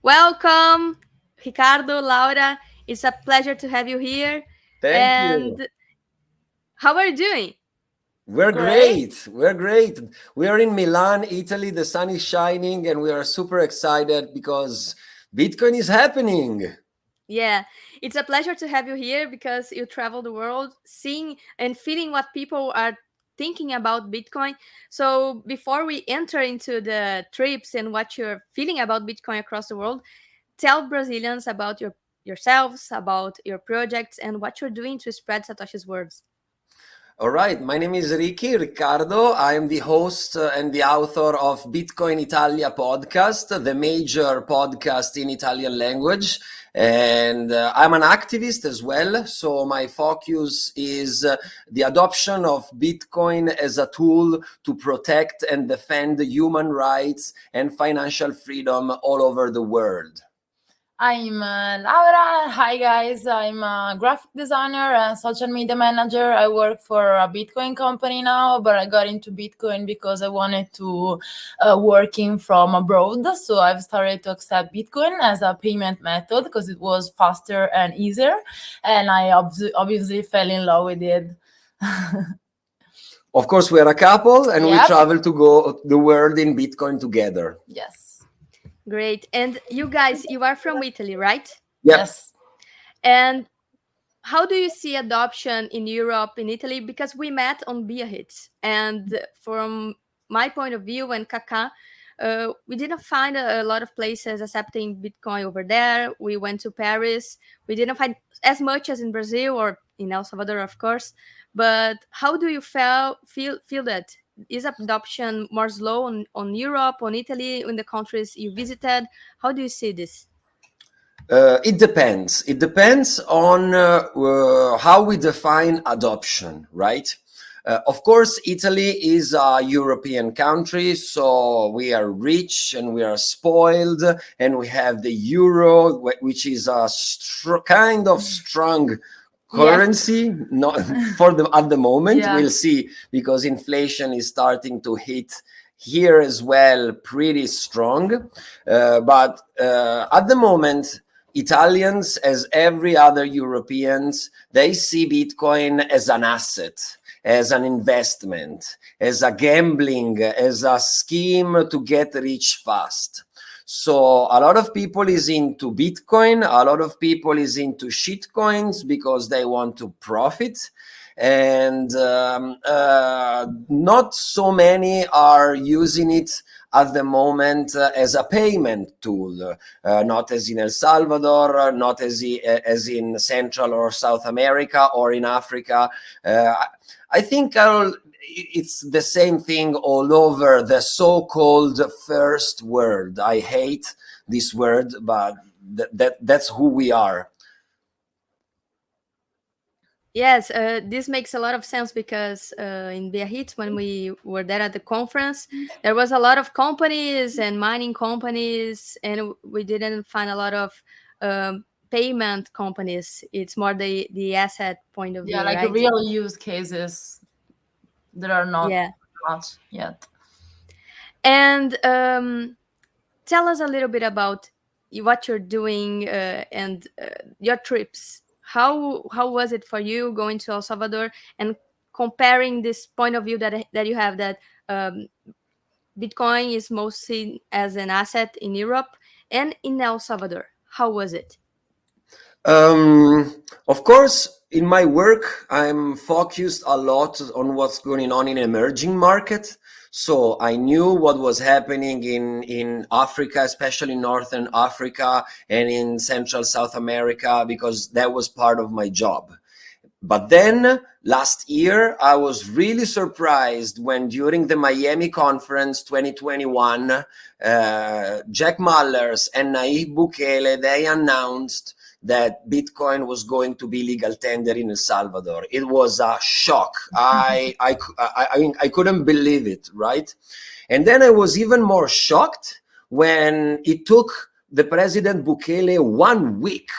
Welcome, Riccardo, Laura. It's a pleasure to have you here. Thank you. How are you doing? We're great. We're great. We are in Milan, Italy. The sun is shining and we are super excited because Bitcoin is happening. Yeah, it's a pleasure to have you here because you travel the world seeing and feeling what people are thinking about Bitcoin. So, before we enter into the trips and what you're feeling about Bitcoin across the world, tell Brazilians about yourselves, about your projects, and what you're doing to spread Satoshi's words. All right. My name is Riccardo. I am the host and the author of Bitcoin Italia podcast, the major podcast in Italian language. And I'm an activist as well. So my focus is the adoption of Bitcoin as a tool to protect and defend human rights and financial freedom all over the world. I'm Laura. Hi, guys. I'm a graphic designer and social media manager. I work for a Bitcoin company now, but I got into Bitcoin because I wanted to working from abroad. So I've started to accept Bitcoin as a payment method because it was faster and easier. And I obviously fell in love with it. Of course, we are a couple and we travel to go the world in Bitcoin together. Yes. Great. And you guys, you are from Italy, right? Yes. And how do you see adoption in Europe, in Italy? Because we met on Biarritz. And from my point of view and Kaká, we didn't find a lot of places accepting Bitcoin over there. We went to Paris. We didn't find as much as in Brazil or in El Salvador, of course. But how do you feel that? Is adoption more slow on Europe, on Italy, in the countries you visited? How do you see this? It depends. It depends on how we define adoption, right? Of course, Italy is a European country, so we are rich and we are spoiled, and we have the euro, which is a kind of strong currency. Not for the at the moment. We'll see, because inflation is starting to hit here as well pretty strong. But at the moment, Italians, as every other Europeans, they see Bitcoin as an asset, as an investment, as a gambling, as a scheme to get rich fast. So a lot of people is into Bitcoin, a lot of people is into shitcoins because they want to profit. And not so many are using it at the moment as a payment tool, not as in El Salvador, not as in Central or South America or in Africa. I think it's the same thing all over the so-called first world. I hate this word, but that's who we are. Yes, this makes a lot of sense because in Biarritz, when we were there at the conference, there was a lot of companies and mining companies, and we didn't find a lot of payment companies. It's more the asset point of view, like right? real use cases. There are not much yet. And tell us a little bit about what you're doing and your trips. How was it for you going to El Salvador and comparing this point of view that you have, that Bitcoin is mostly as an asset in Europe and in El Salvador? How was it? Of course, in my work, I'm focused a lot on what's going on in emerging markets. So I knew what was happening in Africa, especially Northern Africa and in Central South America, because that was part of my job. But then last year, I was really surprised when during the Miami conference 2021, Jack Mallers and Nayib Bukele, they announced that Bitcoin was going to be legal tender in El Salvador. It was a shock. I couldn't believe it, right? And then I was even more shocked when it took the President Bukele 1 week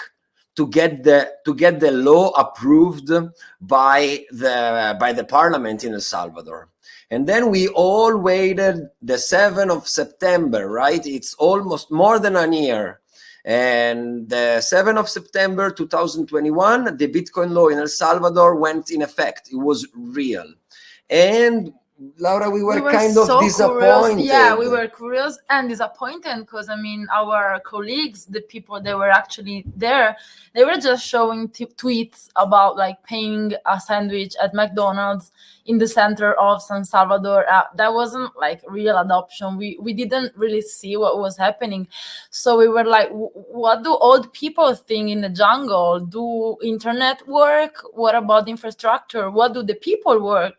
to get the law approved by the parliament in El Salvador. And then we all waited the 7th of September, right? It's almost more than a year. And the 7th of September 2021, the Bitcoin law in El Salvador went in effect. It was real. And Laura, we were kind so of disappointed. Curious. Yeah, we were curious and disappointed because, I mean, our colleagues, the people that were actually there, they were just showing tweets about like paying a sandwich at McDonald's in the center of San Salvador. That wasn't like real adoption. We didn't really see what was happening. So we were like, what do old people think in the jungle? Do internet work? What about infrastructure? What do the people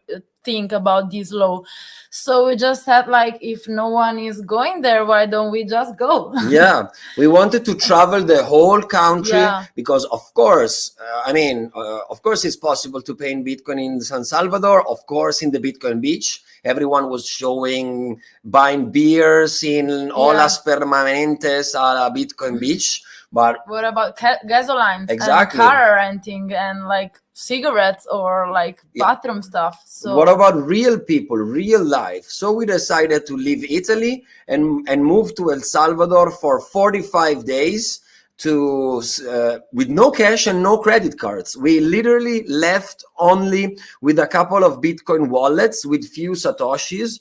think about this law? So we just said, like, if no one is going there, why don't we just go? Yeah, we wanted to travel the whole country because, of course, of course, it's possible to pay in Bitcoin in San Salvador. Of course, in the Bitcoin beach, everyone was showing buying beers in olas permanentes at a Bitcoin beach. But what about gasolines and car renting and like cigarettes or like bathroom stuff? So what about real people, real life? So we decided to leave Italy and move to El Salvador for 45 days with no cash and no credit cards. We literally left only with a couple of Bitcoin wallets with few Satoshis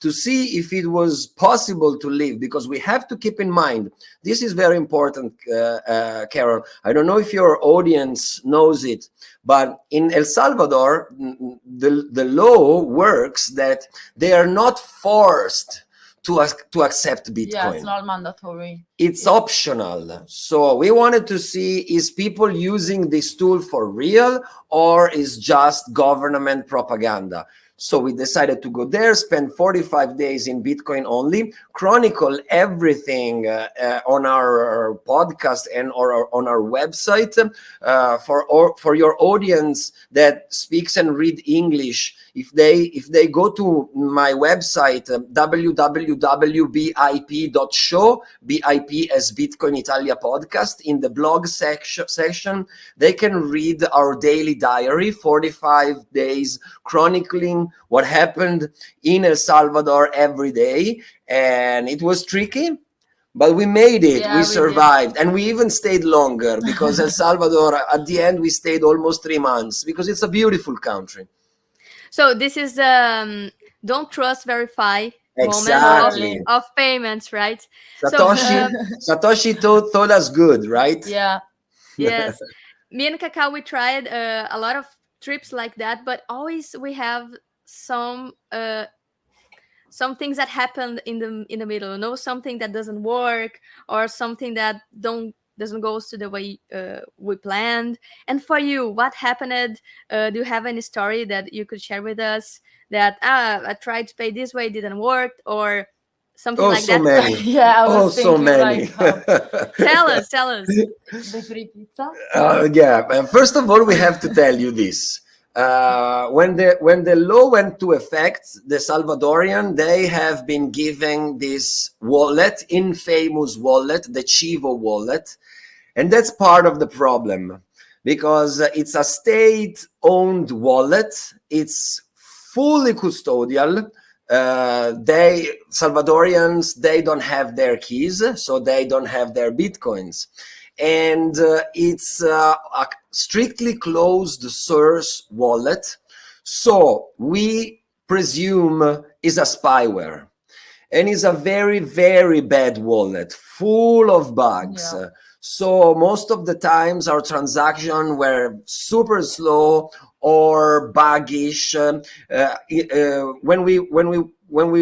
to see if it was possible to live, because we have to keep in mind, this is very important, Carol. I don't know if your audience knows it, but in El Salvador, the law works that they are not forced to accept Bitcoin. Yeah, it's not mandatory. It's optional. So we wanted to see, is people using this tool for real, or is just government propaganda? So we decided to go there, spend 45 days in Bitcoin only, chronicle everything on our podcast and on our website. For your audience that speaks and read English, if they go to my website, www.bip.show, BIP as Bitcoin Italia podcast, in the blog section, they can read our daily diary, 45 days chronicling what happened in El Salvador every day. And it was tricky, but we made it. We survived. And we even stayed longer because El Salvador, at the end, we stayed almost 3 months because it's a beautiful country. So this is don't trust, verify moment of payments, right? Satoshi told us good, right? Yeah. Yes. Me and Kaká, we tried a lot of trips like that, but always we have some things that happened in the middle, something that doesn't work, or something that doesn't go to the way we planned. And for you, what happened? Do you have any story that you could share with us that I tried to pay this way, it didn't work, or something like that? Many. Yeah, I was thinking, so many. Tell us. The free pizza? First of all, we have to tell you this. When the law went to effect, the Salvadorian, they have been giving this wallet, infamous wallet, the Chivo wallet. And that's part of the problem, because it's a state-owned wallet. It's fully custodial. Salvadorians, they don't have their keys, so they don't have their Bitcoins. And it's a strictly closed source wallet. So we presume is a spyware. And it's a very, very bad wallet, full of bugs. Yeah. So most of the times our transactions were super slow or buggish. When we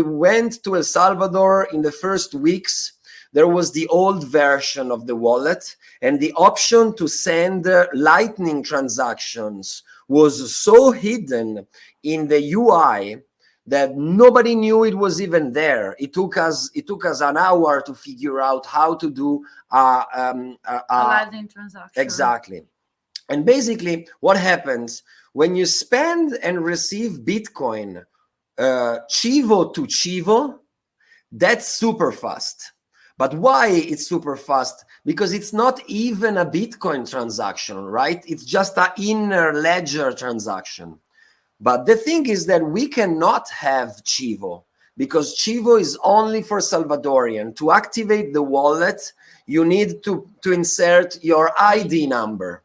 went to El Salvador in the first weeks, there was the old version of the wallet, and the option to send Lightning transactions was so hidden in the UI that nobody knew it was even there. It took us an hour to figure out how to do a Lightning transaction. Exactly. And basically, what happens when you spend and receive Bitcoin, Chivo to Chivo, that's super fast. But why it's super fast? Because it's not even a Bitcoin transaction, right? It's just an inner ledger transaction. But the thing is that we cannot have Chivo, because Chivo is only for Salvadorian. To activate the wallet, you need to insert your ID number.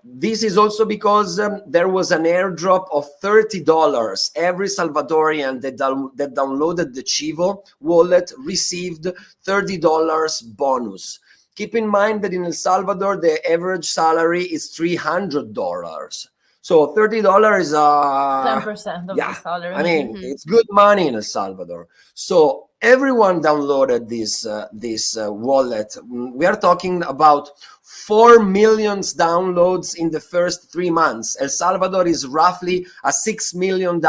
This is also because there was an airdrop of $30. Every Salvadorian that downloaded the Chivo wallet received $30 bonus. Keep in mind that in El Salvador, the average salary is $300. So $30 is 10% of the salary. I mean, it's good money in El Salvador. So everyone downloaded this wallet. We are talking about 4 million downloads in the first 3 months. El Salvador is roughly a 6 million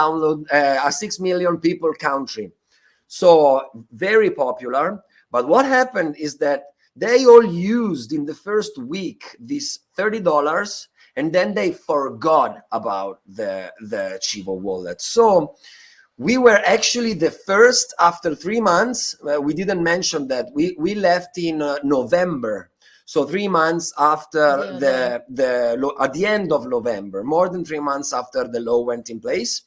a 6 million people country. So very popular. But what happened is that they all used in the first week this $30, and then they forgot about the Chivo wallet. So we were actually the first after 3 months. We didn't mention that we left in November. So 3 months after at the end of November, more than 3 months after the law went in place.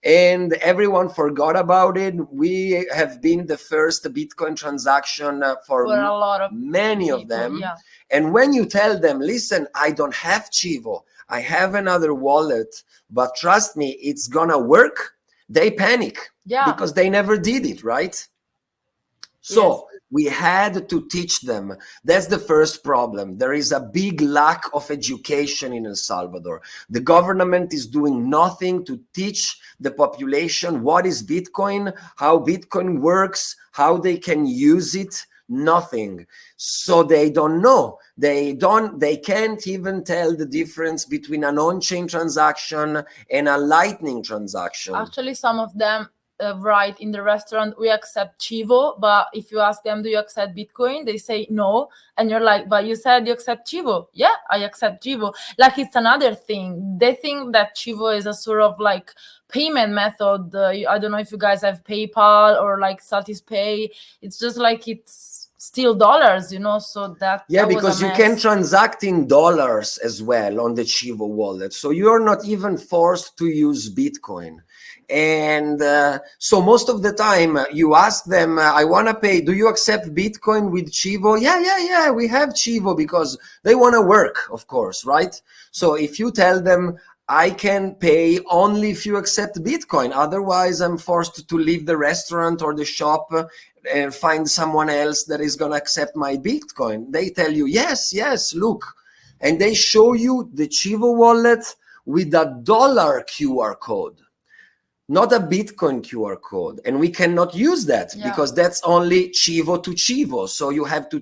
And everyone forgot about it. We have been the first Bitcoin transaction for a lot of many people, of them. Yeah. And when you tell them, listen, I don't have Chivo, I have another wallet, but trust me, it's gonna work, they panic because they never did it, right? So we had to teach them. That's the first problem. There is a big lack of education in El Salvador. The government is doing nothing to teach the population what is Bitcoin, how Bitcoin works, how they can use it. Nothing. So they don't know. They can't even tell the difference between an on-chain transaction and a Lightning transaction. Actually, some of them write in the restaurant, we accept Chivo, but if you ask them, do you accept Bitcoin? They say no. And you're like, but you said you accept Chivo. Yeah, I accept Chivo. Like, it's another thing. They think that Chivo is a sort of like payment method. I don't know if you guys have PayPal or like Satispay. It's just like it's still dollars, you know, so that because you can transact in dollars as well on the Chivo wallet. So you're not even forced to use Bitcoin. And so most of the time you ask them, I want to pay, do you accept Bitcoin with Chivo? Yeah, we have Chivo, because they want to work, of course, right? So if you tell them, I can pay only if you accept Bitcoin, otherwise I'm forced to leave the restaurant or the shop and find someone else that is going to accept my Bitcoin. They tell you, yes, look. And they show you the Chivo wallet with a dollar QR code, not a Bitcoin QR code. And we cannot use that because that's only Chivo to Chivo. So you have to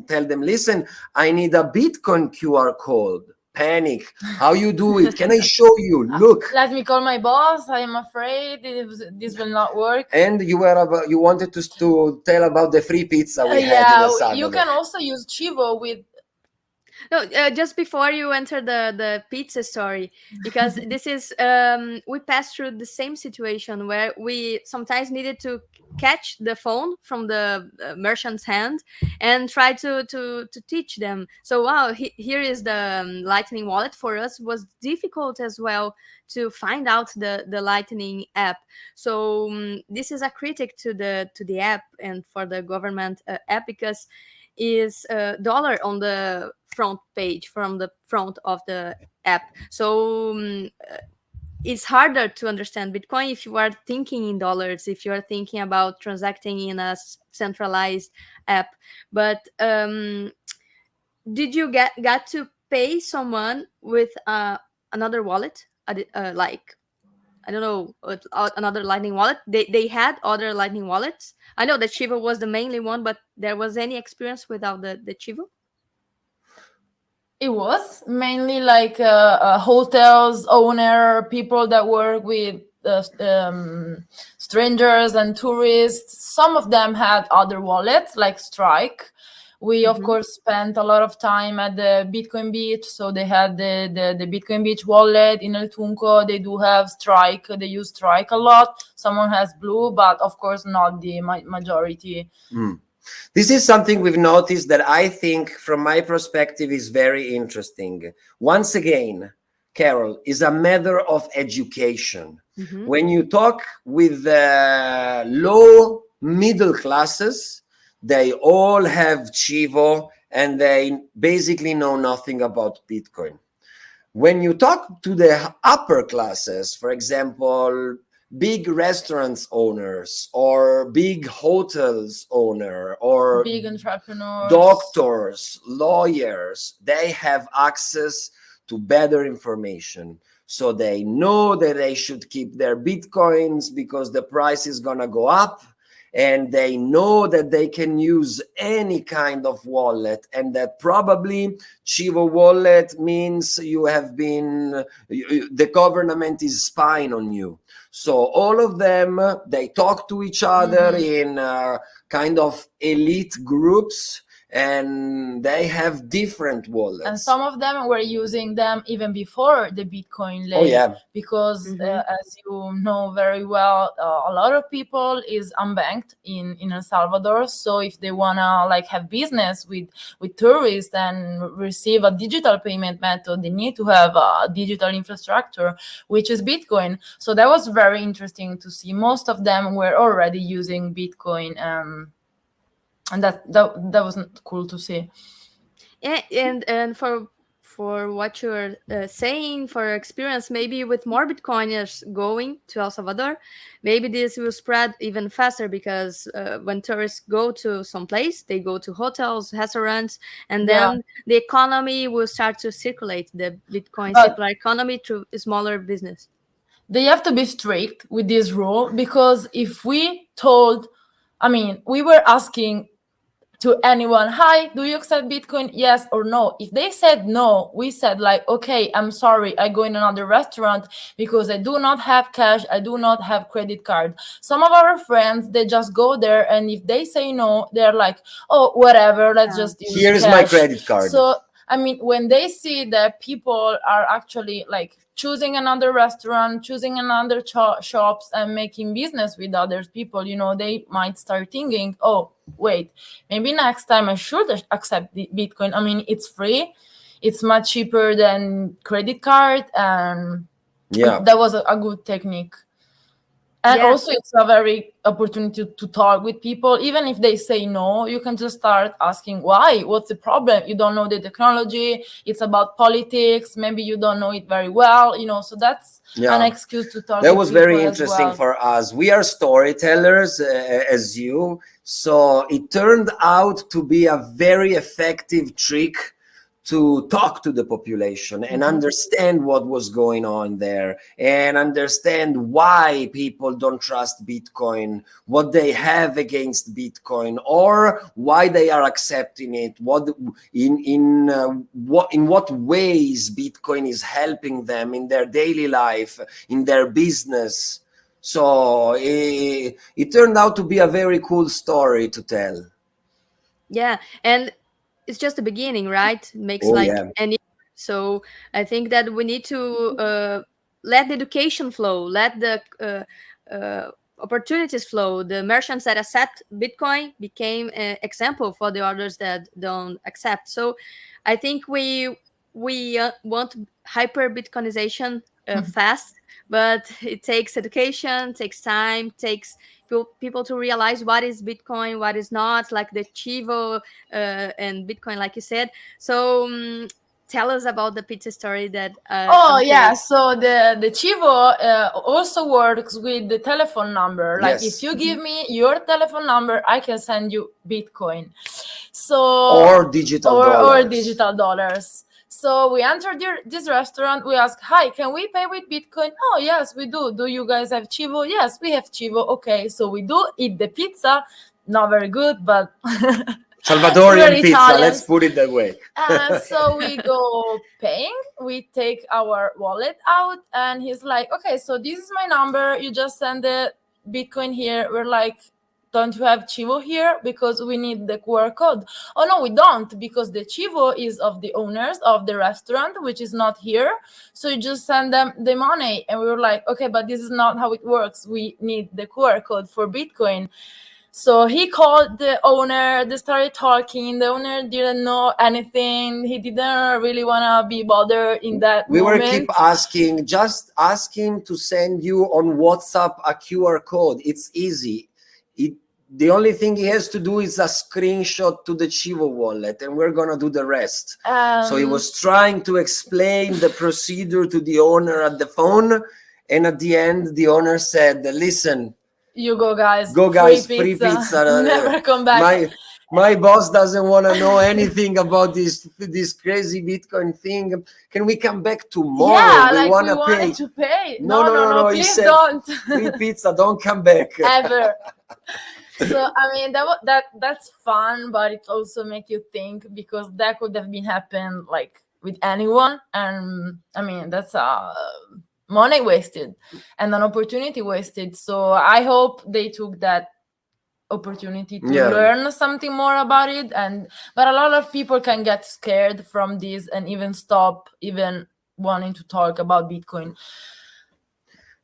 tell them, listen, I need a Bitcoin QR code. Panic. How you do it? Can I show you? Look. Let me call my boss. I am afraid this will not work. And you wanted to tell about the free pizza we had in El Salvador. You can also use Chivo with. No, just before you enter the pizza story, because this is we passed through the same situation where we sometimes needed to catch the phone from the merchant's hand and try to teach them. So wow, here is the Lightning wallet. For us was difficult as well to find out the Lightning app. So this is a critic to the app and for the government app, because is dollar on the front page from the front of the app. So it's harder to understand Bitcoin if you are thinking in dollars, if you are thinking about transacting in a centralized app. But did you got to pay someone with another wallet, like, I don't know, another Lightning wallet? They had other Lightning wallets. I know that Chivo was the mainly one, but there was any experience without the Chivo? It was mainly like hotels owner, people that work with strangers and tourists. Some of them had other wallets like Strike. We of course spent a lot of time at the Bitcoin Beach, so they had the Bitcoin Beach wallet in El Tunco. They do have Strike. They use Strike a lot. Someone has Blue, but of course not the majority. This is something we've noticed that I think, from my perspective, is very interesting. Once again, Carol, is a matter of education. When you talk with low middle classes, they all have Chivo, and they basically know nothing about Bitcoin. When you talk to the upper classes, for example, big restaurants owners or big hotels owner or big entrepreneurs, doctors, lawyers, they have access to better information. So they know that they should keep their Bitcoins because the price is going to go up. And they know that they can use any kind of wallet, and that probably Chivo wallet means you have been, the government is spying on you. So all of them, they talk to each other in kind of elite groups, and they have different wallets. And some of them were using them even before the Bitcoin layer. Oh, yeah. Because as you know very well, a lot of people is unbanked in El Salvador. So if they wanna like have business with tourists and receive a digital payment method, they need to have a digital infrastructure, which is Bitcoin. So that was very interesting to see. Most of them were already using Bitcoin. And that was cool to see. Yeah, and for what you're saying, for your experience, maybe with more Bitcoiners going to El Salvador, maybe this will spread even faster, because when tourists go to some place, they go to hotels, restaurants, and then the economy will start to circulate, the Bitcoin circular economy through smaller business. They have to be strict with this rule, because if we told, we were asking to anyone, hi, do you accept Bitcoin? Yes or no. If they said no, we said like, okay, I'm sorry, I go in another restaurant because I do not have cash, I do not have credit card. Some of our friends, they just go there, and if they say no, they're like, oh, whatever, let's just use Here's cash. my credit card. So when they see that people are actually like choosing another restaurant, choosing another shops, and making business with other people, they might start thinking, oh, wait, maybe next time I should accept the Bitcoin. It's free, it's much cheaper than credit card, and that was a good technique. And also it's a very opportunity to talk with people. Even if they say no, you can just start asking why, what's the problem? You don't know the technology, it's about politics, maybe you don't know it very well, so that's an excuse to talk. That was very interesting for us. We are storytellers as you, so it turned out to be a very effective trick to talk to the population and understand what was going on there, and understand why people don't trust Bitcoin, what they have against Bitcoin, or why they are accepting it, in what ways Bitcoin is helping them in their daily life, in their business. So it turned out to be a very cool story to tell. Yeah, and it's just the beginning, right? Makes any. So I think that we need to let the education flow, let the opportunities flow. The merchants that accept Bitcoin became an example for the others that don't accept. So I think we want hyper Bitcoinization fast, but it takes education, takes time, takes people to realize what is Bitcoin, what is not, like the Chivo and Bitcoin, like you said. So tell us about the pizza story that so the Chivo also works with the telephone number. Like if you give me your telephone number, I can send you Bitcoin. Or digital dollars. So we entered this restaurant. We asked, hi, can we pay with Bitcoin? Oh, yes, we do. Do you guys have Chivo? Yes, we have Chivo. Okay, so we do eat the pizza. Not very good, but Salvadorian pizza, let's put it that way. So we go paying. We take our wallet out, and he's like, okay, so this is my number. You just send the Bitcoin here. We're like, don't you have Chivo here? Because we need the QR code. Oh, no, we don't, because the Chivo is of the owners of the restaurant, which is not here. So you just send them the money. And we were like, okay, but this is not how it works. We need the QR code for Bitcoin. So he called the owner, they started talking. The owner didn't know anything. He didn't really want to be bothered in that moment. We keep asking, just ask him to send you on WhatsApp a QR code. It's easy. the only thing he has to do is a screenshot to the Chivo wallet, and we're gonna do the rest. So he was trying to explain the procedure to the owner at the phone, and at the end, the owner said, "Listen, you go, guys. Free pizza. Never come back." My boss doesn't want to know anything about this crazy Bitcoin thing. Can we come back tomorrow? Yeah, we like want we wanted to pay. No. Please He said, don't. free pizza, don't come back. Ever. So I mean that's fun, but it also makes you think, because that could have been happened like with anyone, and I mean that's money wasted and an opportunity wasted. So I hope they took that opportunity to learn something more about it, but a lot of people can get scared from this and even stop even wanting to talk about Bitcoin.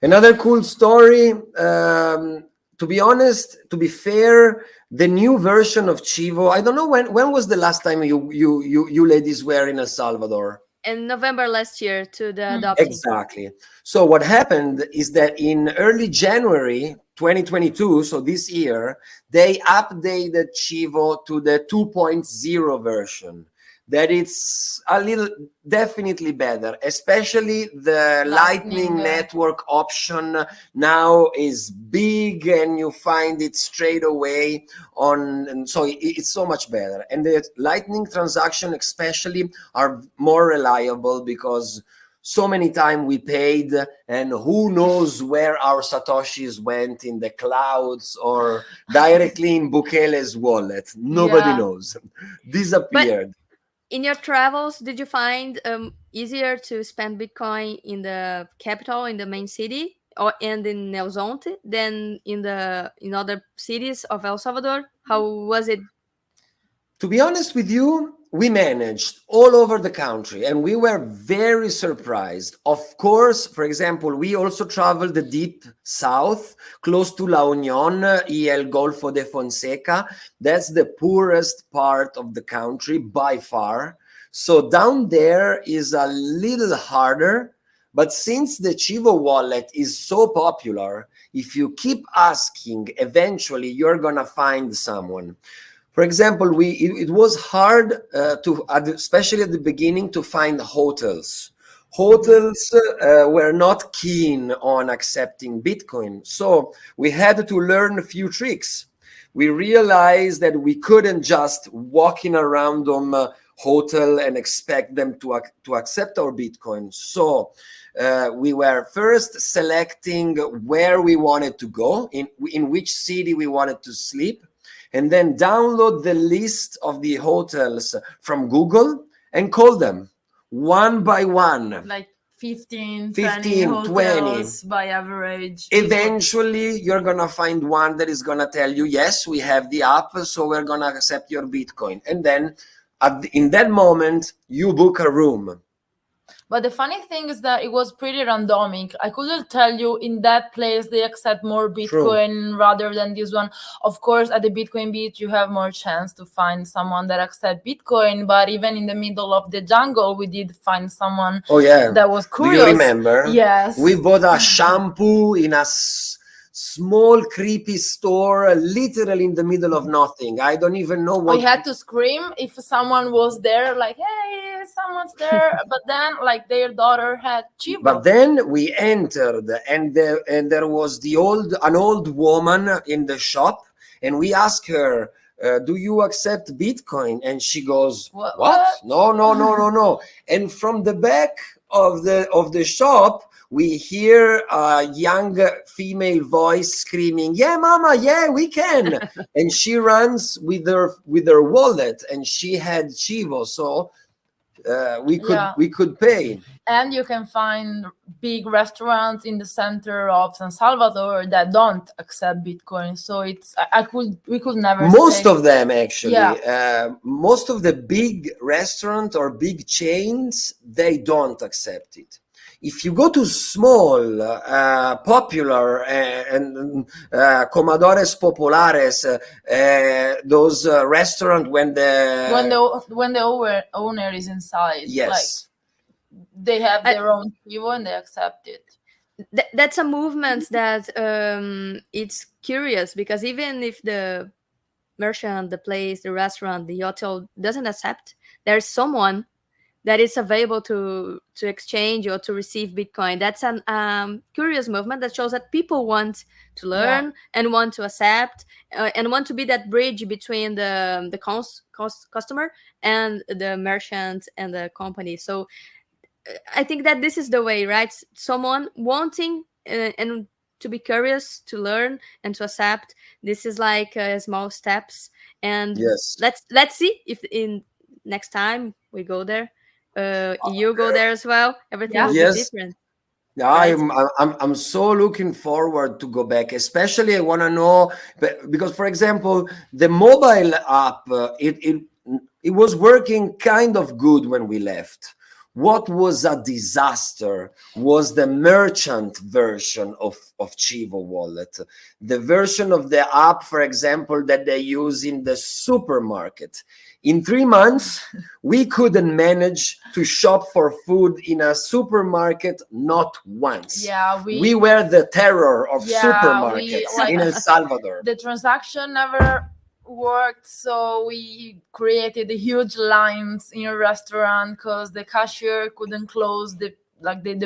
Another cool story, to be honest, to be fair, the new version of Chivo, I don't know when was the last time you ladies were in El Salvador? In November last year, to the adopting. Exactly. So what happened is that in early January 2022, so this year, they updated Chivo to the 2.0 version. That it's a little definitely better, especially the Lightning Network option now is big, and you find it straight away on, and so it's so much better. And the Lightning transaction especially are more reliable, because so many times we paid and who knows where our Satoshis went, in the clouds or directly in Bukele's wallet. Nobody knows. Disappeared. But in your travels, did you find easier to spend Bitcoin in the capital, in the main city, and in El Zonte than in other cities of El Salvador? How was it? To be honest with you, we managed all over the country, and we were very surprised. Of course, for example, we also traveled the deep south, close to La Unión y el Golfo de Fonseca. That's the poorest part of the country by far. So down there is a little harder. But since the Chivo wallet is so popular, if you keep asking, eventually you're gonna find someone. For example, it was hard especially at the beginning, to find hotels. Hotels were not keen on accepting Bitcoin. So we had to learn a few tricks. We realized that we couldn't just walk in a random hotel and expect them to accept our Bitcoin. So we were first selecting where we wanted to go, in which city we wanted to sleep, and then download the list of the hotels from Google and call them one by one. Like 15, 20 hotels by average. Eventually, you're going to find one that is going to tell you, yes, we have the app, so we're going to accept your Bitcoin. And then in that moment, you book a room. But the funny thing is that it was pretty randomic. I couldn't tell you in that place they accept more Bitcoin rather than this one. Of course, at the Bitcoin beach, you have more chance to find someone that accepts Bitcoin. But even in the middle of the jungle, we did find someone that was curious. Do you remember? Yes. We bought a shampoo in a small creepy store, literally in the middle of nothing. I don't even know what. We had to scream if someone was there, like, hey, someone's there. But then, like, their daughter had Chivo. But then we entered, and there was an old woman in the shop, and we asked her, do you accept Bitcoin? And she goes, what? No. And from the back of the shop, we hear a young female voice screaming, yeah, mama, yeah, we can. And she runs with her wallet, and she had Chivo, so we could pay. And you can find big restaurants in the center of San Salvador that don't accept Bitcoin. So we could never. Most of them, actually, most of the big restaurants or big chains, they don't accept it. If you go to small, popular, and Comadores Populares, those restaurants when the owner is inside, yes, like, they have their own Chivo and they accept it. That's a movement that it's curious, because even if the merchant, the place, the restaurant, the hotel doesn't accept, there's someone that is available to exchange or to receive Bitcoin. That's an curious movement that shows that people want to learn and want to accept and want to be that bridge between the customer and the merchant and the company. So I think that this is the way, right? Someone wanting and to be curious, to learn and to accept. This is like small steps. And Yes. let's see if in next time we go there, you go there as well, everything will be different. I'm so looking forward to go back. Especially I want to know, because for example, the mobile app, it was working kind of good when we left. What was a disaster was the merchant version of Chivo Wallet. The version of the app, for example, that they use in the supermarket. In 3 months, we couldn't manage to shop for food in a supermarket, not once. Yeah, we were the terror of supermarkets in El Salvador. The transaction never worked, so we created huge lines in a restaurant because the cashier couldn't close the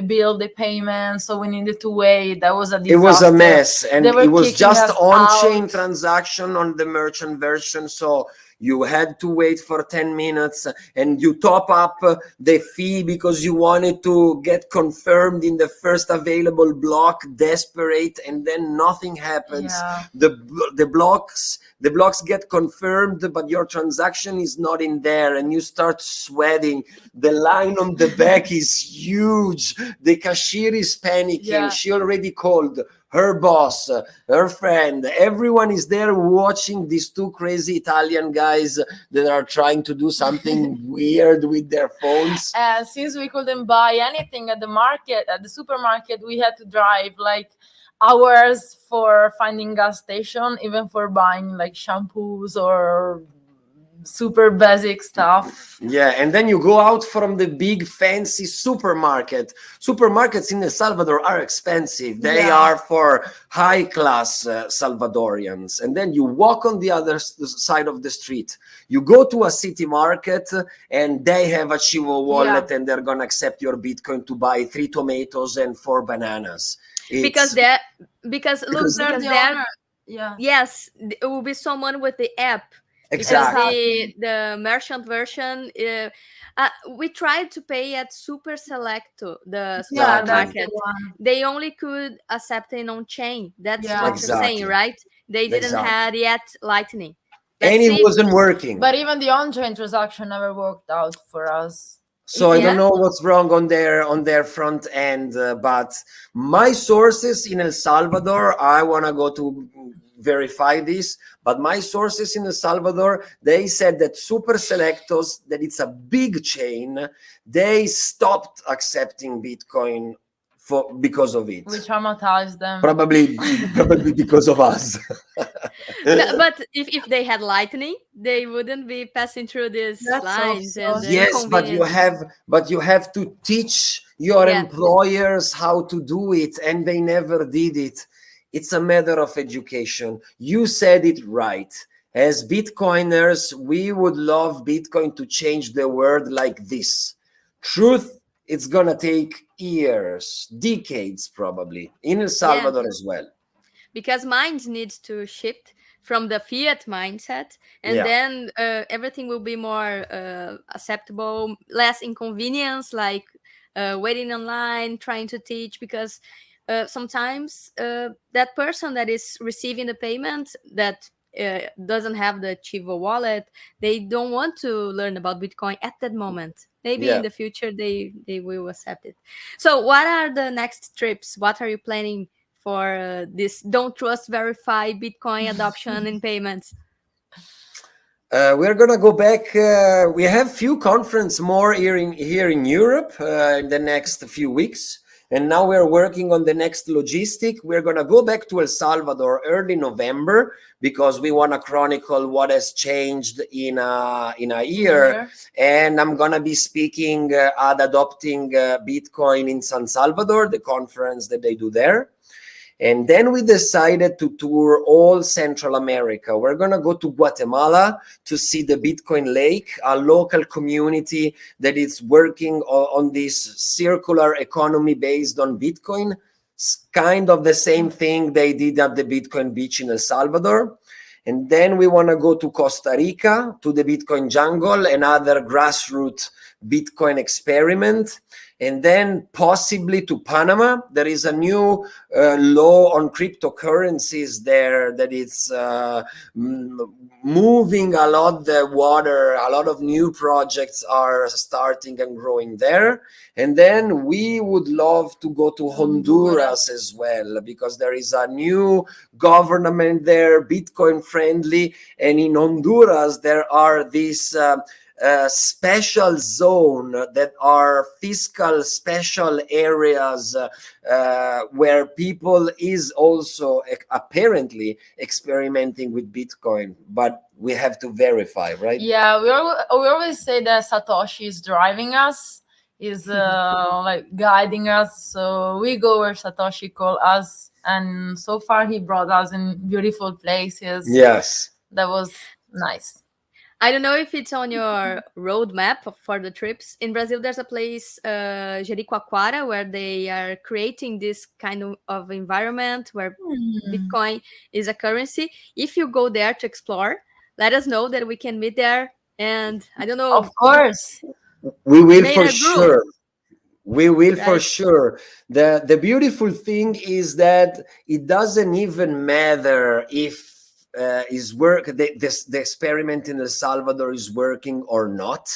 bill, the payment, so we needed to wait. That was a disaster. It was a mess, and it was just on-chain out. Transaction on the merchant version, so you had to wait for 10 minutes and you top up the fee because you wanted to get confirmed in the first available block, desperate, and then nothing happens. The blocks get confirmed, but your transaction is not in there, and you start sweating. The line on the back is huge. The cashier is panicking. She already called her boss, her friend. Everyone is there watching these two crazy Italian guys that are trying to do something weird with their phones. Since we couldn't buy anything at the market, at the supermarket, we had to drive like hours for finding gas station, even for buying like shampoos or super basic stuff. And then you go out from the big fancy supermarket. Supermarkets in El Salvador are expensive. They are for high class Salvadorians. And then you walk on the other side of the street. You go to a city market and they have a Chivo wallet and they're gonna accept your Bitcoin to buy 3 tomatoes and 4 bananas. Because there yes, it will be someone with the app. Exactly. Because the merchant version, we tried to pay at Super Selecto, the supermarket. They only could accept it on chain. That's what you're saying, right? They didn't have yet Lightning. And it wasn't working. But even the on-chain transaction never worked out for us. So I don't know what's wrong on their front end, but my sources in El Salvador, I want to go to verify this, but my sources in El Salvador, they said that Super Selectos, that it's a big chain, they stopped accepting Bitcoin because of it. We traumatized them. Probably because of us. But if they had Lightning, they wouldn't be passing through these lines. Yes, but you have to teach your employers how to do it, and they never did it. It's a matter of education. You said it right. As Bitcoiners, we would love Bitcoin to change the world like this. Truth, it's gonna take years, decades probably, in El Salvador as well. Because minds needs to shift from the fiat mindset, and then everything will be more acceptable, less inconvenience, like waiting online, trying to teach, because sometimes that person that is receiving the payment that doesn't have the Chivo wallet, they don't want to learn about Bitcoin at that moment. Maybe in the future they will accept it. So what are the next trips? What are you planning for this don't trust, verify Bitcoin adoption and payments? We're gonna go back. We have few conferences more here in Europe in the next few weeks. And now we're working on the next logistic. We're going to go back to El Salvador early November because we want to chronicle what has changed in a year. And I'm going to be speaking at Adopting Bitcoin in San Salvador, the conference that they do there. And then we decided to tour all Central America. We're going to go to Guatemala to see the Bitcoin Lake, a local community that is working on this circular economy based on Bitcoin. It's kind of the same thing they did at the Bitcoin Beach in El Salvador. And then we want to go to Costa Rica, to the Bitcoin Jungle, another grassroots Bitcoin experiment. And then possibly to Panama. There is a new law on cryptocurrencies there that is moving a lot the water. A lot of new projects are starting and growing there. And then we would love to go to Honduras as well, because there is a new government there, Bitcoin friendly. And in Honduras, there are these special zone that are fiscal special areas where people is also apparently experimenting with Bitcoin, but we have to verify, right? Yeah, we always say that Satoshi is driving us, is like guiding us. So we go where Satoshi call us, and so far he brought us in beautiful places. Yes, that was nice. I don't know if it's on your roadmap for the trips. In Brazil, there's a place, Jericoacoara, where they are creating this kind of environment where Bitcoin is a currency. If you go there to explore, let us know that we can meet there. And I don't know. Of course. We will for sure. We will for Right. sure. The beautiful thing is that it doesn't even matter if the experiment in El Salvador is working or not.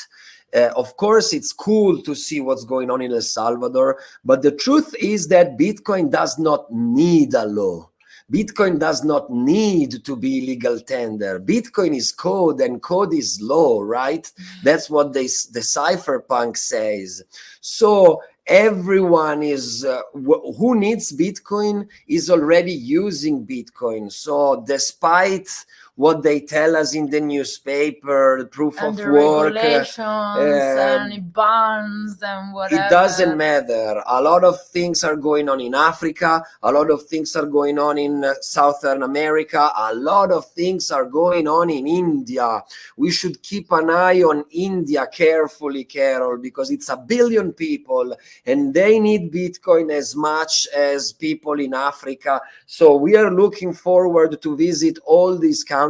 Of course, it's cool to see what's going on in El Salvador, but the truth is that Bitcoin does not need a law. Bitcoin does not need to be legal tender. Bitcoin is code and code is law, right? That's what the cypherpunk says. So everyone is who needs Bitcoin is already using Bitcoin. So despite what they tell us in the newspaper, the proof and of the work, regulations and it bans and whatever. it doesn't matter. A lot of things are going on in Africa. A lot of things are going on in Southern America. A lot of things are going on in India. We should keep an eye on India carefully, Carol, because it's 1 billion people and they need Bitcoin as much as people in Africa. So we are looking forward to visit all these countries.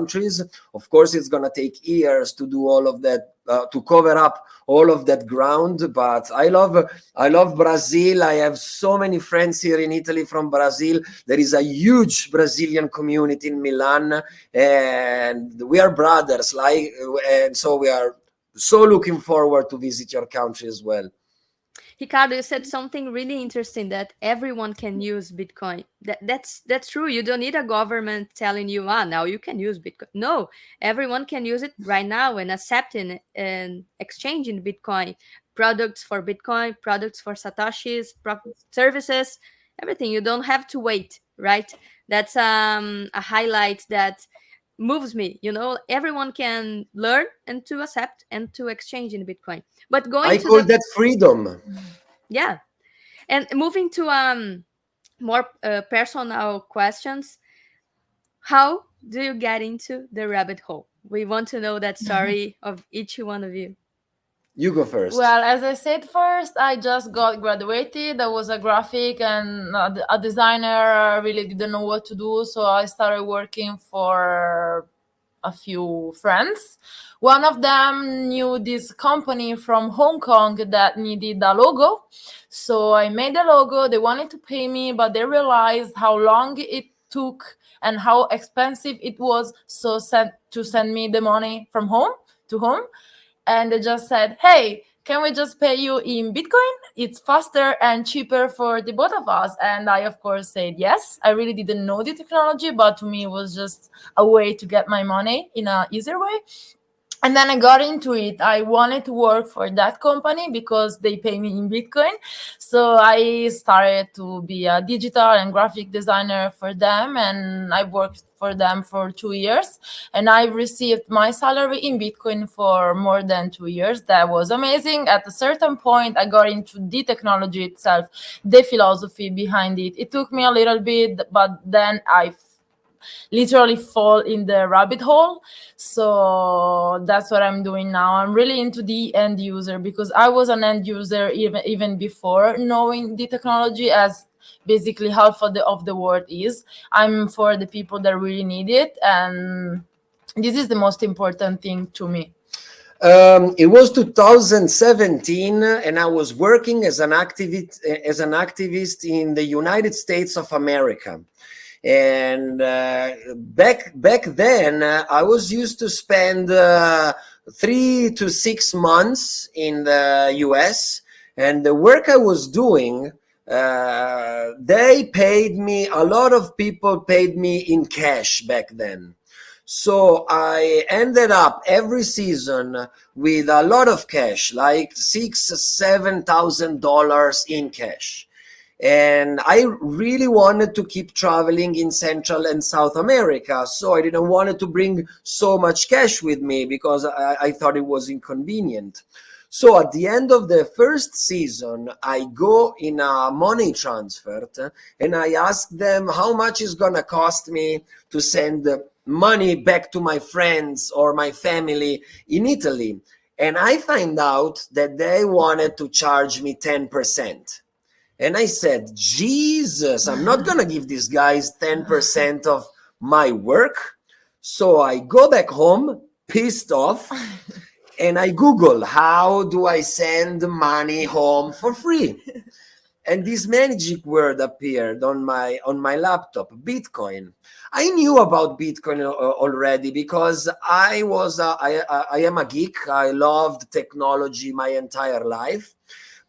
Of course, it's going to take years to do all of that, to cover up all of that ground. But I love Brazil. I have so many friends here in Italy from Brazil. There is a huge Brazilian community in Milan, and we are brothers. And so we are so looking forward to visit your country as well. Riccardo, you said something really interesting, that everyone can use Bitcoin. That's true. You don't need a government telling you, now you can use Bitcoin. No, everyone can use it right now and accepting and exchanging Bitcoin. Products for Bitcoin, products for Satoshis, services, everything. You don't have to wait, right? That's a highlight that moves me. Everyone can learn and to accept and to exchange in Bitcoin. But I call that freedom. Yeah. And moving to more personal questions, how do you get into the rabbit hole? We want to know that story of each one of you. You go first. Well, as I said first, I just got graduated. I was a graphic and a designer. I really didn't know what to do, so I started working for a few friends. One of them knew this company from Hong Kong that needed a logo. So I made a logo. They wanted to pay me, but they realized how long it took and how expensive it was. So to send me the money from home to home. And they just said, hey, can we just pay you in Bitcoin? It's faster and cheaper for the both of us. And I, of course, said yes. I really didn't know the technology, but to me, it was just a way to get my money in an easier way. And then I got into it. I wanted to work for that company because they pay me in Bitcoin. So I started to be a digital and graphic designer for them. And I worked for them for 2 years. And I received my salary in Bitcoin for more than 2 years. That was amazing. At a certain point, I got into the technology itself, the philosophy behind it. It took me a little bit, but then I literally fall in the rabbit hole. So that's what I'm doing now. I'm really into the end user because I was an end user even before knowing the technology, as basically half of the world is. I'm for the people that really need it, and this is the most important thing to me. It was 2017, and I was working as an activist in the United States of America. And back then, I was used to spend 3 to 6 months in the US, and the work I was doing, they paid me, a lot of people paid me in cash back then. So I ended up every season with a lot of cash, like $6,000-7,000 in cash. And I really wanted to keep traveling in Central and South America, so I didn't want to bring so much cash with me because I thought it was inconvenient. So at the end of the first season, I go in a money transfer and I ask them how much is gonna cost me to send money back to my friends or my family in Italy. And I find out that they wanted to charge me 10%. And I said, Jesus, I'm not going to give these guys 10% of my work. So I go back home, pissed off, and I Google, how do I send money home for free? And this magic word appeared on my laptop, Bitcoin. I knew about Bitcoin already because I am a geek. I loved technology my entire life,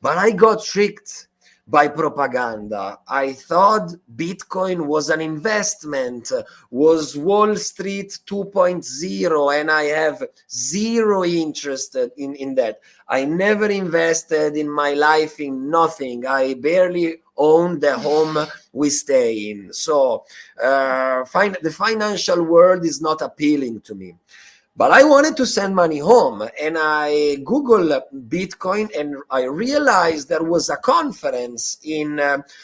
but I got tricked by propaganda. I thought Bitcoin was an investment, was Wall Street 2.0, and I have zero interest in that. I never invested in my life in nothing. I barely own the home we stay in. So the financial world is not appealing to me. But I wanted to send money home, and I Googled Bitcoin, and I realized there was a conference in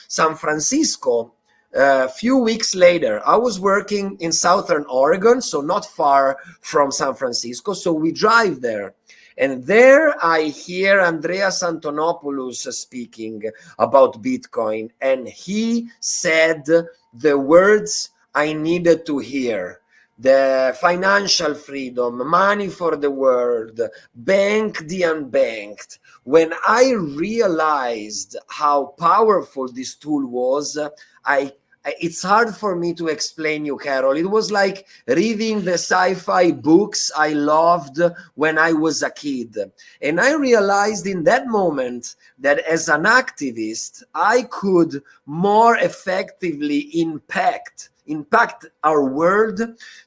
San Francisco. A few weeks later, I was working in Southern Oregon, so not far from San Francisco. So we drive there. And there I hear Andreas Antonopoulos speaking about Bitcoin. And he said the words I needed to hear. The financial freedom, money for the world, bank the unbanked. When I realized how powerful this tool was, it's hard for me to explain you, Carol. It was like reading the sci-fi books I loved when I was a kid. And I realized in that moment that as an activist, I could more effectively impact our world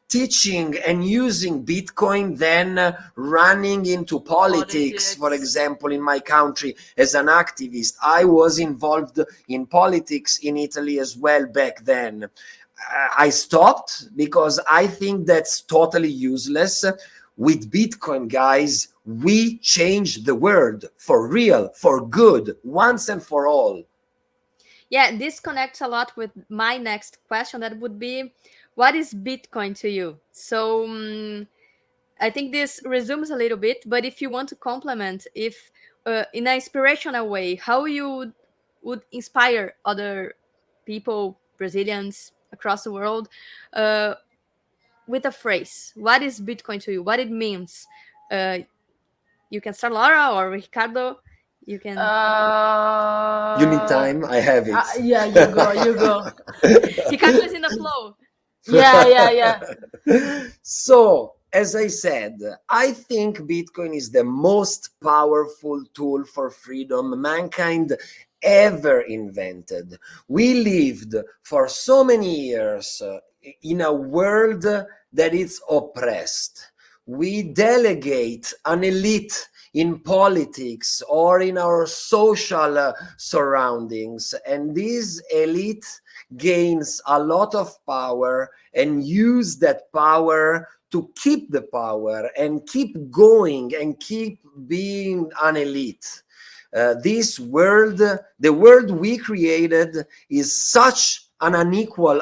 teaching and using Bitcoin than running into politics. For example, in my country, as an activist, I was involved in politics in Italy as well back then. I stopped because I think that's totally useless. With Bitcoin, guys, we change the world for real, for good, once and for all. Yeah, this connects a lot with my next question. That would be, what is Bitcoin to you? So I think this resumes a little bit, but if you want to complement, if in an inspirational way, how you would inspire other people, Brazilians across the world, with a phrase. What is Bitcoin to you? What it means? You can start, Laura or Riccardo. You can. You need time? I have it. Yeah, you go. Riccardo is in the flow. Yeah. So, as I said, I think Bitcoin is the most powerful tool for freedom mankind ever invented. We lived for so many years in a world that is oppressed. we delegate an elite in politics or in our social surroundings, and this elite gains a lot of power and use that power to keep the power and keep going and keep being an elite. This world, the world we created, is such an unequal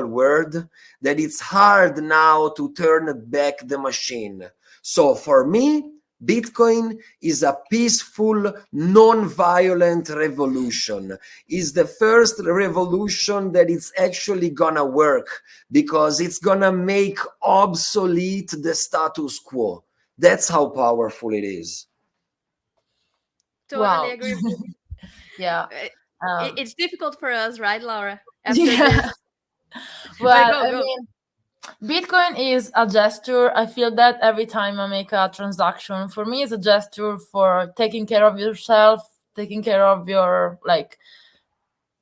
world that it's hard now to turn back the machine. So for me, Bitcoin is a peaceful, non-violent revolution. Is the first revolution that it's actually gonna work, because it's gonna make obsolete the status quo. That's how powerful it is. Totally Wow. agree with you. Yeah. It's difficult for us, right, Laura? After Yeah. this, Well, go, I go. mean, Bitcoin is a gesture. I feel that every time I make a transaction, for me, it's a gesture for taking care of yourself, taking care of your like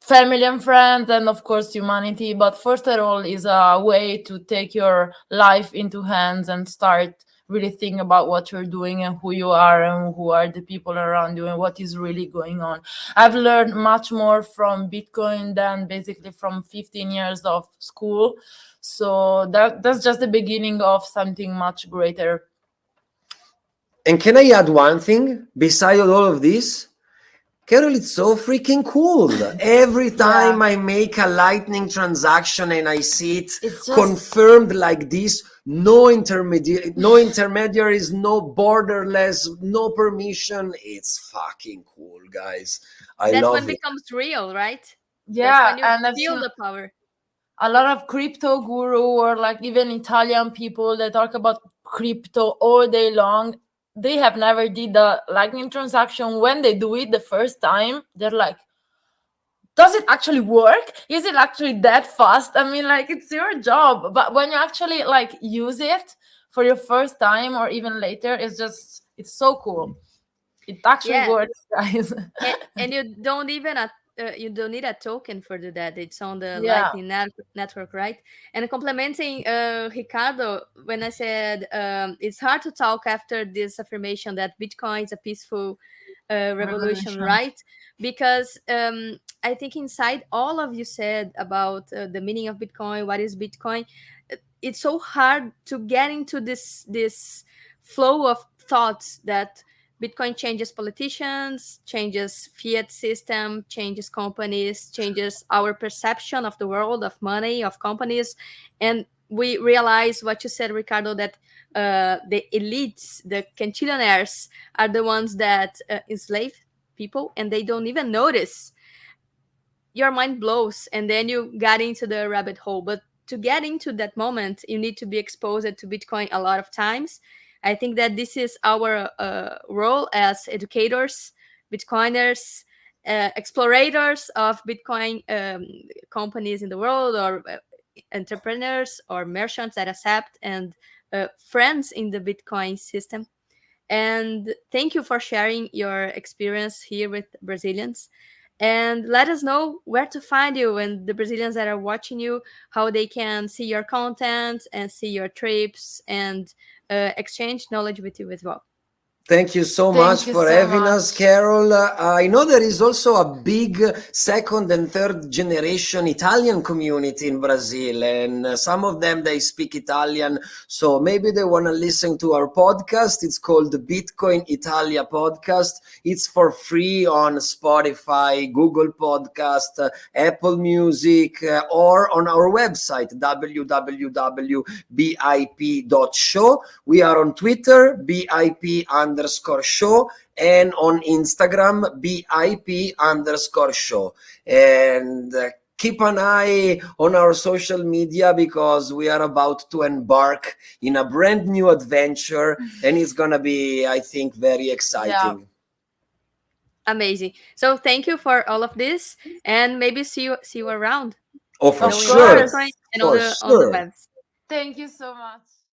family and friends, and of course humanity. But first of all, is a way to take your life into hands and start really think about what you're doing and who you are and who are the people around you and what is really going on. I've learned much more from Bitcoin than basically from 15 years of school. So that's just the beginning of something much greater. And can I add one thing beside all of this? Carol, it's so freaking cool. Every time I make a lightning transaction and I see it It's just confirmed like this, no intermediaries, no borderless, no permission. It's fucking cool, guys. I That's love when it. it becomes real, right? yeah, That's when you and I've feel seen the power. a lot of crypto guru or like even Italian people that talk about crypto all day long. They have never did the lightning transaction. When they do it the first time, they're like, does it actually work? Is it actually that fast? I mean, like, it's your job. But when you actually like use it for your first time or even later, it's so cool. It actually Yeah, works, guys. and you don't even you don't need a token for do that. It's on the Yeah. Lightning network, right? And complementing Riccardo, when I said it's hard to talk after this affirmation that Bitcoin is a peaceful revolution, Revolution. right? Because I think inside all of you said about the meaning of Bitcoin, what is Bitcoin, it's so hard to get into this flow of thoughts that Bitcoin changes politicians, changes fiat system, changes companies, changes our perception of the world, of money, of companies. And we realize what you said, Riccardo, that the elites, the cantillionaires, are the ones that enslave people and they don't even notice. Your mind blows and then you got into the rabbit hole. But to get into that moment, you need to be exposed to Bitcoin a lot of times. I think that this is our role as educators, Bitcoiners, explorators of Bitcoin companies in the world, or entrepreneurs or merchants that accept, and friends in the Bitcoin system. And thank you for sharing your experience here with Brazilians. And let us know where to find you and the Brazilians that are watching you, how they can see your content and see your trips and exchange knowledge with you as well. Thank you so Thank much you for so having us, much. Carol. I know there is also a big second and third generation Italian community in Brazil, and some of them, they speak Italian, so maybe they want to listen to our podcast. It's called the Bitcoin Italia podcast. It's for free on Spotify, Google Podcast, Apple Music, or on our website, www.bip.show. We are on Twitter, BIP_show, and on Instagram, BIP_show. And keep an eye on our social media, because we are about to embark in a brand new adventure, and it's gonna be, I think, very exciting. Yeah. Amazing. So thank you for all of this, and maybe see you around. Oh, for Of Knowing more sure. Bitcoin course. and For on the sure. webs. Thank you so much.